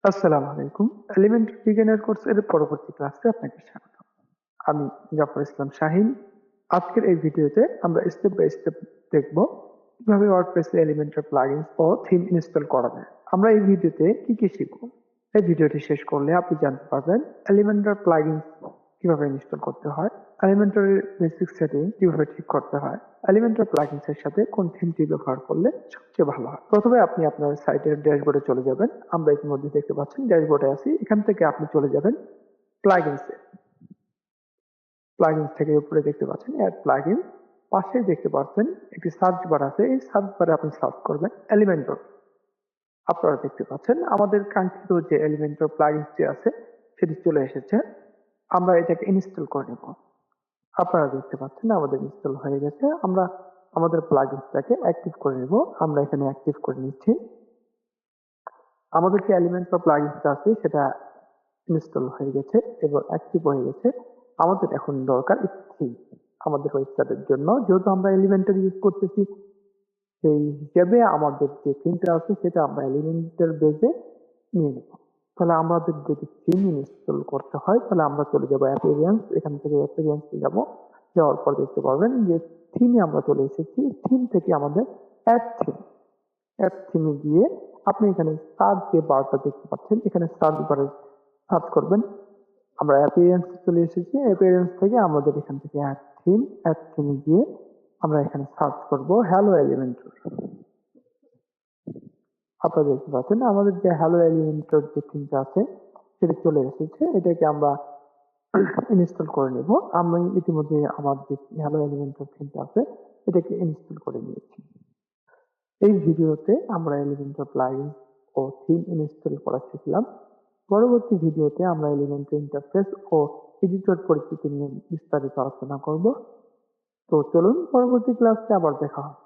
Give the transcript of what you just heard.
আসসালামু আলাইকুম। এলিমেন্টারি বিজ্ঞানের কোর্সের পরবর্তী ক্লাসে আপনাকে স্বাগত। আমি জাফর ইসলাম শাহিন। আজকের এই ভিডিওতে আমরা স্টেপ বাই স্টেপ দেখব কিভাবে ওয়ার্ডপ্রেসে এলিমেন্টার প্লাগইনস ও থিম ইনস্টল করা যায়। আমরা এই ভিডিওতে কি কি শিখব? এই ভিডিওটি শেষ করলে আপনি জানতে পারবেন এলিমেন্টার প্লাগইনস কিভাবে ইনস্টল করতে হয়, এলিমেন্টারের বেসিক সেটিং কিভাবে ঠিক করতে হয়, এলিমেন্টার প্লাগইনস এর সাথে কোন থিমটি ব্যবহার করলে সবচেয়ে ভালো হয়। প্রথমে আপনি আপনার সাইটের ড্যাশবোর্ডে চলে যাবেন। আমরা ইতিমধ্যে দেখতে পাচ্ছেন ড্যাশবোর্ডে আছি। এখান থেকে আপনি চলে যাবেন প্লাগইনসে। প্লাগইনস থেকে উপরে দেখতে পাচ্ছেন অ্যাড প্লাগইন। পাশেই দেখতে পাচ্ছেন একটি সার্চ বার আছে। এই সার্চ বারে আপনি সার্চ করবেন এলিমেন্টর। আপনারা দেখতে পাচ্ছেন আমাদের কাঙ্ক্ষিত যে এলিমেন্টর প্লাগইনসটি আছে সেটি চলে এসেছে। আমরা এটাকে ইনস্টল করে নেব। আপনারা দেখতে পাচ্ছেন আমাদের ইনস্টল হয়ে গেছে। আমরা আমাদের প্লাগইনসটাকে অ্যাক্টিভ করে নেব। আমরা এখানে অ্যাক্টিভ করে নিচ্ছি। আমাদের যে এলিমেন্টর প্লাগইনসটা আছে সেটা ইনস্টল হয়ে গেছে এবং অ্যাক্টিভ হয়ে গেছে। আমাদের এখন দরকার থিম আমাদের ওয়েবসাইটের জন্য। যেহেতু আমরা এলিমেন্টর ইউজ করতেছি, সেই হিসেবে আমাদের যে থিমটা আছে সেটা আমরা এলিমেন্টের বেজে নিয়ে নেব। তাহলে আমাদের যদি থিম ইনস্টল করতে হয় তাহলে আমরা চলে যাবো অ্যাপিয়ারেন্স। এখান থেকে অ্যাপিয়ারেন্সে যাবো। যাওয়ার পর দেখতে পারবেন যে থিমে আমরা চলে এসেছি। থিম থেকে আমাদের অ্যাড থিম, অ্যাড থিমে গিয়ে আপনি এখানে সার্চ যে বারটা দেখতে পাচ্ছেন, এখানে সার্চ বারে সার্চ করবেন। আমরা অ্যাপিয়ারেন্স চলে এসেছি। অ্যাপিয়ারেন্স থেকে আমাদের এখান থেকে অ্যাড থিমে গিয়ে আমরা এখানে সার্চ করব হ্যালো এলিমেন্টর। আপনারা দেখতে পাচ্ছেন আমাদের যে হ্যালো এলিমেন্টর যে থিমটা আছে সেটা চলে এসেছে। এটাকে আমরা ইনস্টল করে নেব। আমি ইতিমধ্যে আমার যে হ্যালো এলিমেন্টর থিমটা আছে এটাকে ইনস্টল করে নিয়েছি। এই ভিডিওতে আমরা এলিমেন্টর প্লাগইন ও থিম ইনস্টল করা শিখলাম। পরবর্তী ভিডিওতে আমরা এলিমেন্টর ইন্টারফেস ও এডিটর পরিচিতি নিয়ে বিস্তারিত আলোচনা করব। তো চলুন পরবর্তী ক্লাসে আবার দেখা হবে।